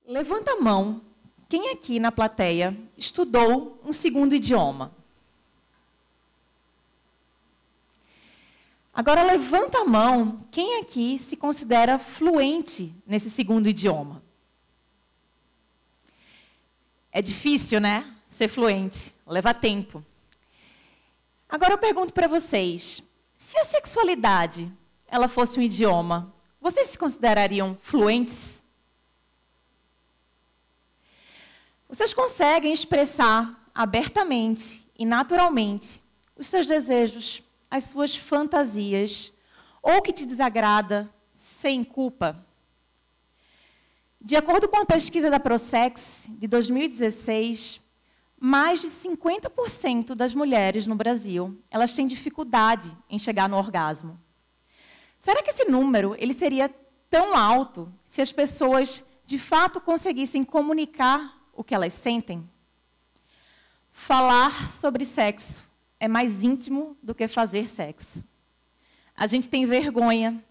Levanta a mão. Quem aqui na plateia estudou um segundo idioma? Agora, levanta a mão. Quem aqui se considera fluente nesse segundo idioma? É difícil, né? Ser fluente. Leva tempo. Agora, eu pergunto para vocês. Se a sexualidade ela fosse um idioma, vocês se considerariam fluentes? Vocês conseguem expressar abertamente e naturalmente os seus desejos, as suas fantasias, ou o que te desagrada, sem culpa? De acordo com a pesquisa da Prosex, de 2016, mais de 50% das mulheres no Brasil, elas têm dificuldade em chegar no orgasmo. Será que esse número ele seria tão alto se as pessoas, de fato, conseguissem comunicar o que elas sentem? Falar sobre sexo é mais íntimo do que fazer sexo. A gente tem vergonha,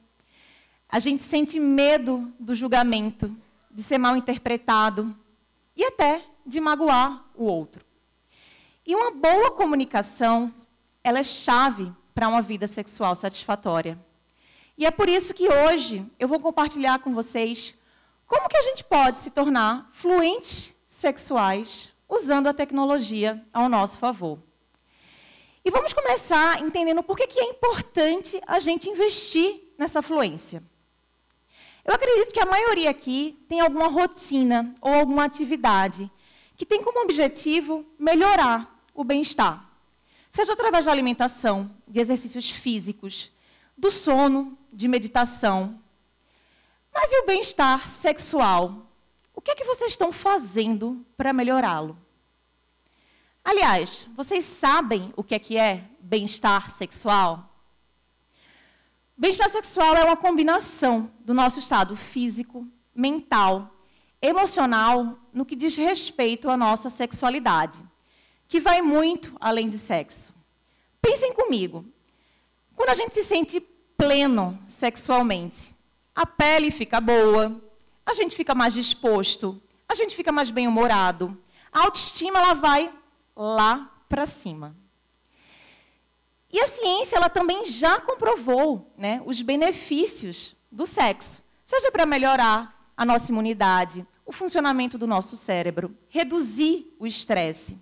a gente sente medo do julgamento, de ser mal interpretado e até de magoar o outro. E uma boa comunicação, ela é chave para uma vida sexual satisfatória. E é por isso que hoje eu vou compartilhar com vocês como que a gente pode se tornar fluentes sexuais usando a tecnologia ao nosso favor. E vamos começar entendendo por que é importante a gente investir nessa fluência. Eu acredito que a maioria aqui tem alguma rotina ou alguma atividade que tem como objetivo melhorar o bem-estar. Seja através da alimentação, de exercícios físicos, do sono, de meditação. Mas e o bem-estar sexual? O que é que vocês estão fazendo para melhorá-lo? Aliás, vocês sabem o que é bem-estar sexual? Bem-estar sexual é uma combinação do nosso estado físico, mental, emocional, no que diz respeito à nossa sexualidade, que vai muito além de sexo. Pensem comigo. Quando a gente se sente pleno sexualmente, a pele fica boa, a gente fica mais disposto, a gente fica mais bem-humorado, a autoestima ela vai lá para cima. E a ciência ela também já comprovou, né, os benefícios do sexo, seja para melhorar a nossa imunidade, o funcionamento do nosso cérebro, reduzir o estresse.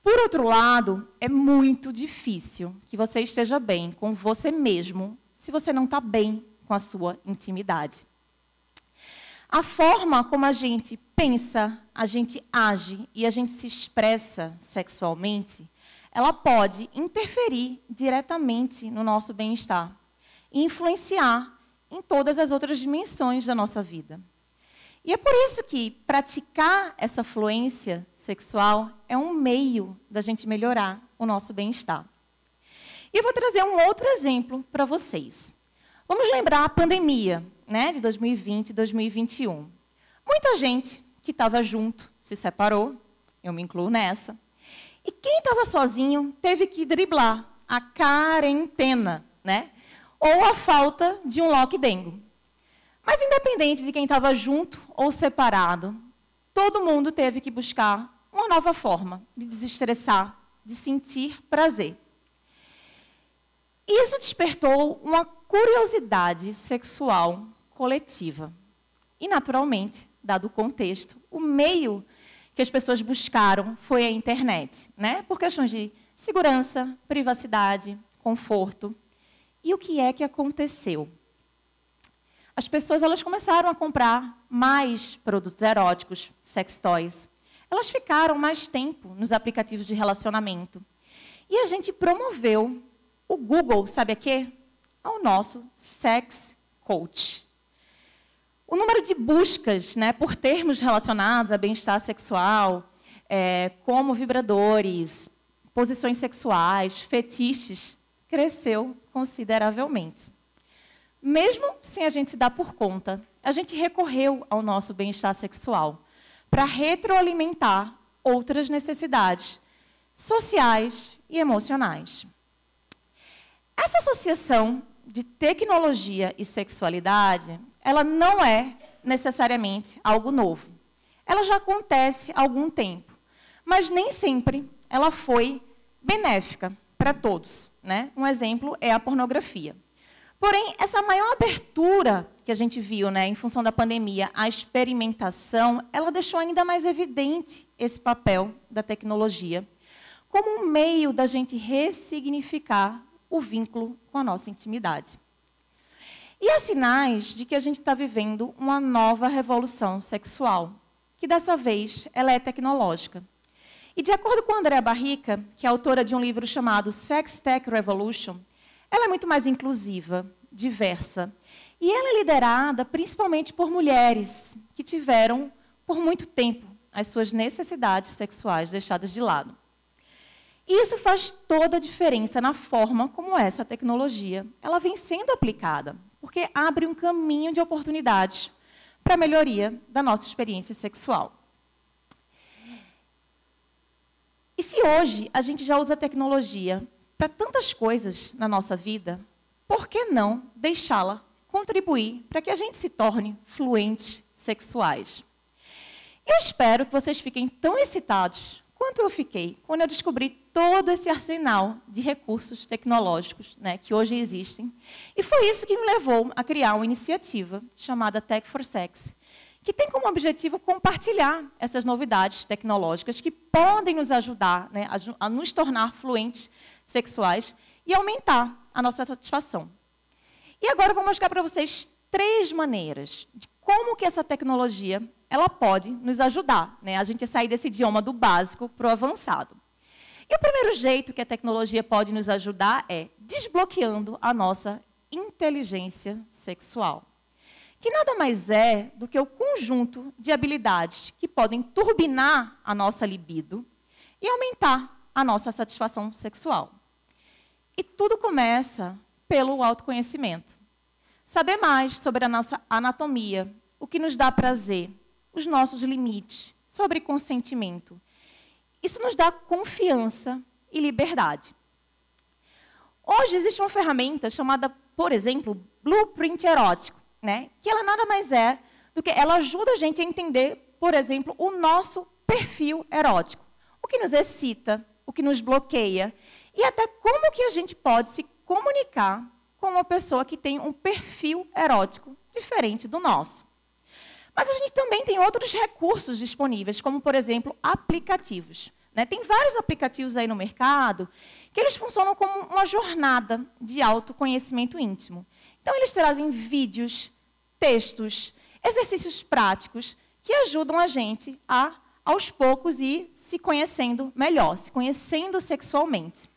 Por outro lado, é muito difícil que você esteja bem com você mesmo se você não está bem com a sua intimidade. A forma como a gente pensa, a gente age e a gente se expressa sexualmente, ela pode interferir diretamente no nosso bem-estar e influenciar em todas as outras dimensões da nossa vida. E é por isso que praticar essa fluência sexual é um meio da gente melhorar o nosso bem-estar. E eu vou trazer um outro exemplo para vocês. Vamos lembrar a pandemia, né, de 2020 e 2021. Muita gente que estava junto se separou, eu me incluo nessa. E quem estava sozinho teve que driblar a quarentena, né, ou a falta de um lockdown. Mas, independente de quem estava junto ou separado, todo mundo teve que buscar uma nova forma de desestressar, de sentir prazer. Isso despertou uma curiosidade sexual coletiva. E, naturalmente, dado o contexto, o meio que as pessoas buscaram foi a internet, né? Por questões de segurança, privacidade, conforto. E o que é que aconteceu? As pessoas elas começaram a comprar mais produtos eróticos, sex toys. Elas ficaram mais tempo nos aplicativos de relacionamento. E a gente promoveu o Google, sabe a quê? Ao nosso Sex Coach. O número de buscas, né, por termos relacionados a bem-estar sexual, como vibradores, posições sexuais, fetiches, cresceu consideravelmente. Mesmo sem a gente se dar por conta, a gente recorreu ao nosso bem-estar sexual para retroalimentar outras necessidades sociais e emocionais. Essa associação de tecnologia e sexualidade, ela não é necessariamente algo novo. Ela já acontece há algum tempo, mas nem sempre ela foi benéfica para todos, né? Um exemplo é a pornografia. Porém, essa maior abertura que a gente viu, né, em função da pandemia, a experimentação, ela deixou ainda mais evidente esse papel da tecnologia como um meio da gente ressignificar o vínculo com a nossa intimidade. E há sinais de que a gente está vivendo uma nova revolução sexual, que dessa vez ela é tecnológica. E de acordo com a Andrea Barrica, que é autora de um livro chamado Sex Tech Revolution, ela é muito mais inclusiva, diversa. E ela é liderada principalmente por mulheres que tiveram, por muito tempo, as suas necessidades sexuais deixadas de lado. E isso faz toda a diferença na forma como essa tecnologia ela vem sendo aplicada, porque abre um caminho de oportunidades para a melhoria da nossa experiência sexual. E se hoje a gente já usa a tecnologia para tantas coisas na nossa vida, por que não deixá-la contribuir para que a gente se torne fluentes sexuais? Eu espero que vocês fiquem tão excitados quanto eu fiquei quando eu descobri todo esse arsenal de recursos tecnológicos, né, que hoje existem. E foi isso que me levou a criar uma iniciativa chamada Tech for Sex, que tem como objetivo compartilhar essas novidades tecnológicas que podem nos ajudar, né, a nos tornar fluentes sexuais e aumentar a nossa satisfação. E agora eu vou mostrar para vocês 3 maneiras de como que essa tecnologia ela pode nos ajudar, né, a gente a sair desse idioma do básico para o avançado. E o primeiro jeito que a tecnologia pode nos ajudar é desbloqueando a nossa inteligência sexual, que nada mais é do que o conjunto de habilidades que podem turbinar a nossa libido e aumentar a nossa satisfação sexual. E tudo começa pelo autoconhecimento. Saber mais sobre a nossa anatomia, o que nos dá prazer, os nossos limites, sobre consentimento. Isso nos dá confiança e liberdade. Hoje existe uma ferramenta chamada, por exemplo, Blueprint Erótico, né? Que ela nada mais é do que ela ajuda a gente a entender, por exemplo, o nosso perfil erótico, o que nos excita, o que nos bloqueia e até como que a gente pode se comunicar com uma pessoa que tem um perfil erótico diferente do nosso. Mas a gente também tem outros recursos disponíveis, como, por exemplo, aplicativos, né? Tem vários aplicativos aí no mercado que eles funcionam como uma jornada de autoconhecimento íntimo. Então, eles trazem vídeos, textos, exercícios práticos que ajudam a gente a, aos poucos, ir se conhecendo melhor, se conhecendo sexualmente.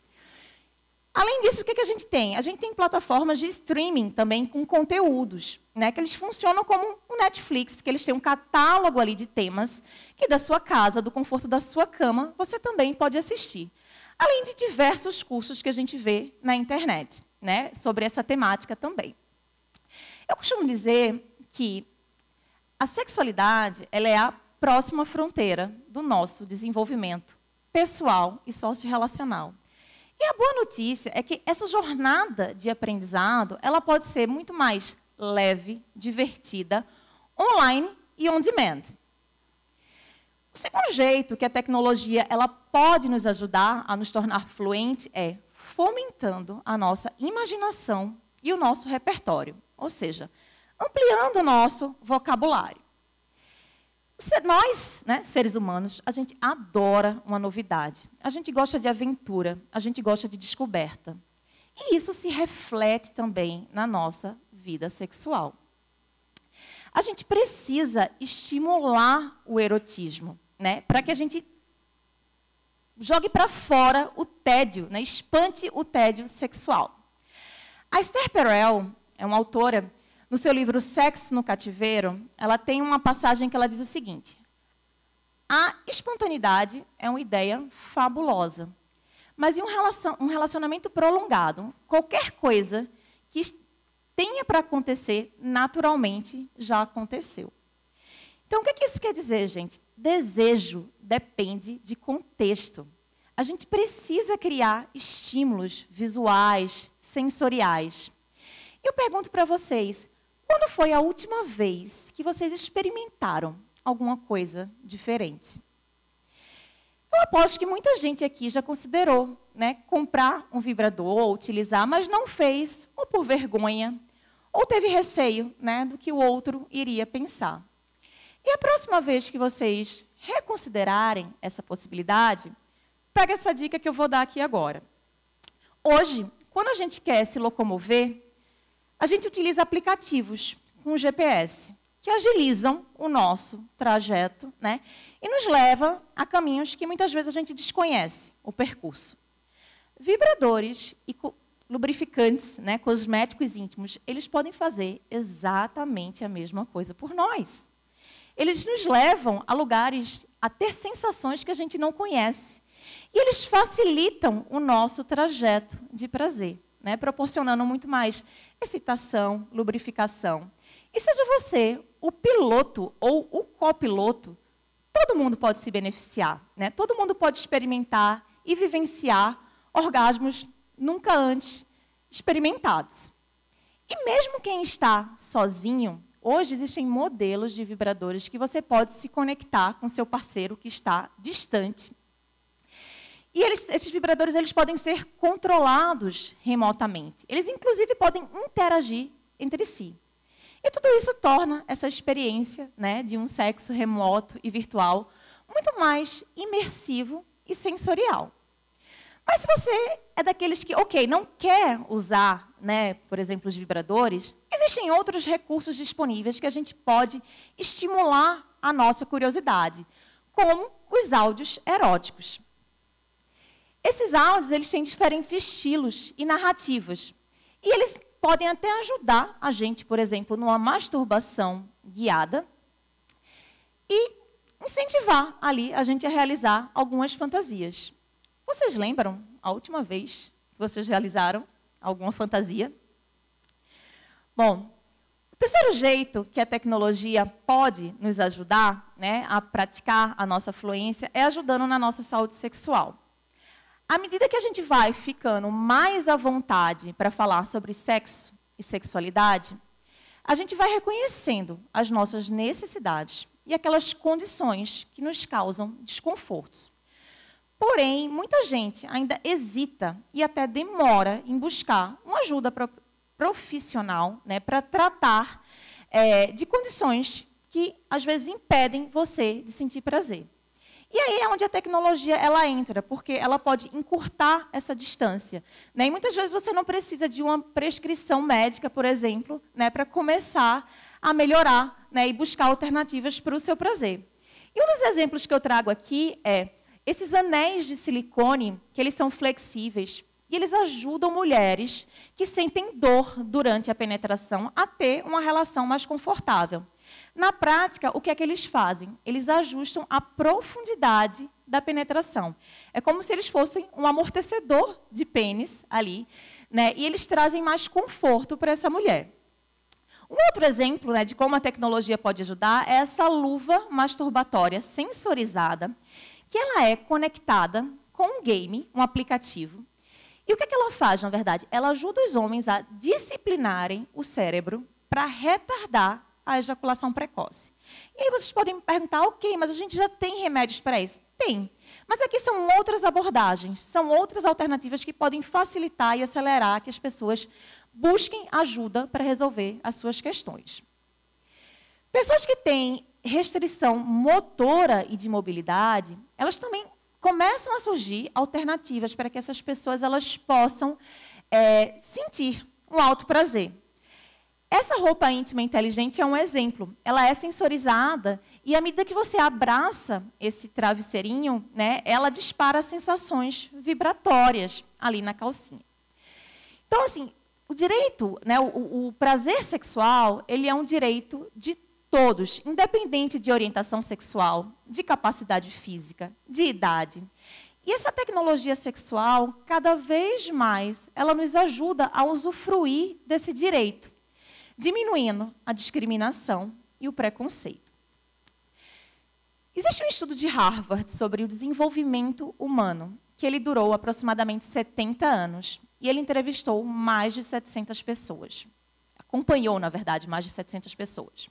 Além disso, o que a gente tem? A gente tem plataformas de streaming também com conteúdos, né, que eles funcionam como o Netflix, que eles têm um catálogo ali de temas que da sua casa, do conforto da sua cama, você também pode assistir. Além de diversos cursos que a gente vê na internet, né, sobre essa temática também. Eu costumo dizer que a sexualidade ela é a próxima fronteira do nosso desenvolvimento pessoal e socio-relacional. E a boa notícia é que essa jornada de aprendizado ela pode ser muito mais leve, divertida, online e on demand. O segundo jeito que a tecnologia ela pode nos ajudar a nos tornar fluentes é fomentando a nossa imaginação e o nosso repertório, ou seja, ampliando o nosso vocabulário. Nós, né, seres humanos, a gente adora uma novidade. A gente gosta de aventura, a gente gosta de descoberta. E isso se reflete também na nossa vida sexual. A gente precisa estimular o erotismo, né, para que a gente jogue para fora o tédio, né, espante o tédio sexual. A Esther Perel é uma autora. No seu livro Sexo no Cativeiro, ela tem uma passagem que ela diz o seguinte: a espontaneidade é uma ideia fabulosa, mas em um relacionamento prolongado, qualquer coisa que tenha para acontecer naturalmente já aconteceu. Então, o que isso quer dizer, gente? Desejo depende de contexto. A gente precisa criar estímulos visuais, sensoriais. Eu pergunto para vocês, quando foi a última vez que vocês experimentaram alguma coisa diferente? Eu aposto que muita gente aqui já considerou, né, comprar um vibrador, utilizar, mas não fez, ou por vergonha, ou teve receio, né, do que o outro iria pensar. E a próxima vez que vocês reconsiderarem essa possibilidade, pega essa dica que eu vou dar aqui agora. Hoje, quando a gente quer se locomover, a gente utiliza aplicativos com GPS, que agilizam o nosso trajeto, né, e nos leva a caminhos que muitas vezes a gente desconhece o percurso. Vibradores e lubrificantes, né, cosméticos íntimos, eles podem fazer exatamente a mesma coisa por nós. Eles nos levam a lugares, a ter sensações que a gente não conhece. E eles facilitam o nosso trajeto de prazer, né, proporcionando muito mais excitação, lubrificação. E seja você o piloto ou o copiloto, todo mundo pode se beneficiar, né? Todo mundo pode experimentar e vivenciar orgasmos nunca antes experimentados. E mesmo quem está sozinho, hoje existem modelos de vibradores que você pode se conectar com seu parceiro que está distante. E esses vibradores eles podem ser controlados remotamente. Eles, inclusive, podem interagir entre si. E tudo isso torna essa experiência, né, de um sexo remoto e virtual muito mais imersivo e sensorial. Mas se você é daqueles que, não quer usar, né, por exemplo, os vibradores, existem outros recursos disponíveis que a gente pode estimular a nossa curiosidade, como os áudios eróticos. Esses áudios eles têm diferentes estilos e narrativas. E eles podem até ajudar a gente, por exemplo, numa masturbação guiada e incentivar ali a gente a realizar algumas fantasias. Vocês lembram a última vez que vocês realizaram alguma fantasia? Bom, o terceiro jeito que a tecnologia pode nos ajudar, né, a praticar a nossa fluência é ajudando na nossa saúde sexual. À medida que a gente vai ficando mais à vontade para falar sobre sexo e sexualidade, a gente vai reconhecendo as nossas necessidades e aquelas condições que nos causam desconfortos. Porém, muita gente ainda hesita e até demora em buscar uma ajuda profissional, né, para tratar de condições que, às vezes, impedem você de sentir prazer. E aí é onde a tecnologia ela entra, porque ela pode encurtar essa distância, né? E muitas vezes você não precisa de uma prescrição médica, por exemplo, né, para começar a melhorar, né, e buscar alternativas para o seu prazer. E um dos exemplos que eu trago aqui é esses anéis de silicone, que eles são flexíveis, e eles ajudam mulheres que sentem dor durante a penetração a ter uma relação mais confortável. Na prática, o que é que eles fazem? Eles ajustam a profundidade da penetração. É como se eles fossem um amortecedor de pênis ali, né? E eles trazem mais conforto para essa mulher. Um outro exemplo, né, de como a tecnologia pode ajudar é essa luva masturbatória sensorizada, que ela é conectada com um game, um aplicativo. E o que é que ela faz, na verdade? Ela ajuda os homens a disciplinarem o cérebro para retardar a ejaculação precoce. E aí vocês podem me perguntar, ok, mas a gente já tem remédios para isso? Tem. Mas aqui são outras abordagens, são outras alternativas que podem facilitar e acelerar que as pessoas busquem ajuda para resolver as suas questões. Pessoas que têm restrição motora e de mobilidade, elas também começam a surgir alternativas para que essas pessoas elas possam sentir um alto prazer. Essa roupa íntima inteligente é um exemplo. Ela é sensorizada e, à medida que você abraça esse travesseirinho, né, ela dispara sensações vibratórias ali na calcinha. Então, assim, o direito, né, o prazer sexual, ele é um direito de todos, independente de orientação sexual, de capacidade física, de idade. E essa tecnologia sexual, cada vez mais, ela nos ajuda a usufruir desse direito, diminuindo a discriminação e o preconceito. Existe um estudo de Harvard sobre o desenvolvimento humano, que ele durou aproximadamente 70 anos, e ele entrevistou mais de 700 pessoas. acompanhou, na verdade, mais de 700 pessoas.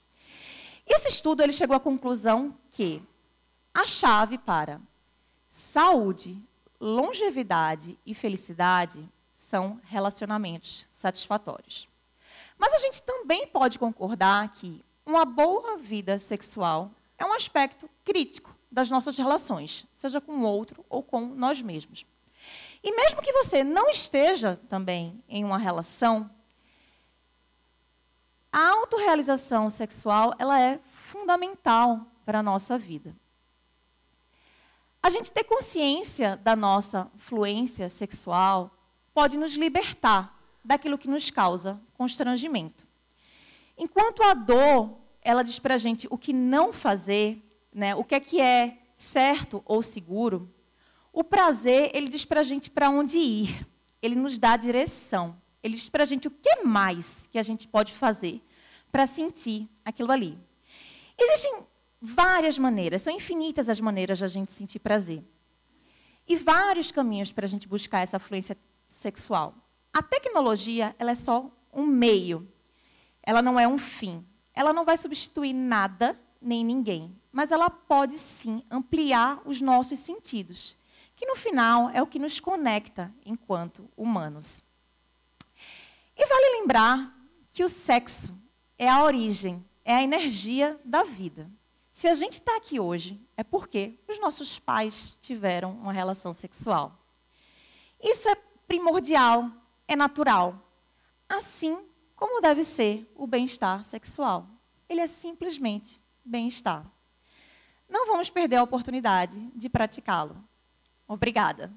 E esse estudo ele chegou à conclusão que a chave para saúde, longevidade e felicidade são relacionamentos satisfatórios. Mas a gente também pode concordar que uma boa vida sexual é um aspecto crítico das nossas relações, seja com o outro ou com nós mesmos. E mesmo que você não esteja também em uma relação, a autorrealização sexual ela é fundamental para a nossa vida. A gente ter consciência da nossa fluência sexual pode nos libertar daquilo que nos causa constrangimento. Enquanto a dor, ela diz para a gente o que não fazer, né, o que é certo ou seguro, o prazer, ele diz para a gente para onde ir. Ele nos dá direção. Ele diz para a gente o que mais que a gente pode fazer para sentir aquilo ali. Existem várias maneiras, são infinitas as maneiras de a gente sentir prazer. E vários caminhos para a gente buscar essa fluência sexual. A tecnologia, ela é só um meio. Ela não é um fim. Ela não vai substituir nada, nem ninguém. Mas ela pode, sim, ampliar os nossos sentidos, que, no final, é o que nos conecta enquanto humanos. E vale lembrar que o sexo é a origem, é a energia da vida. Se a gente está aqui hoje, é porque os nossos pais tiveram uma relação sexual. Isso é primordial, é natural. Assim como deve ser o bem-estar sexual. Ele é simplesmente bem-estar. Não vamos perder a oportunidade de praticá-lo. Obrigada.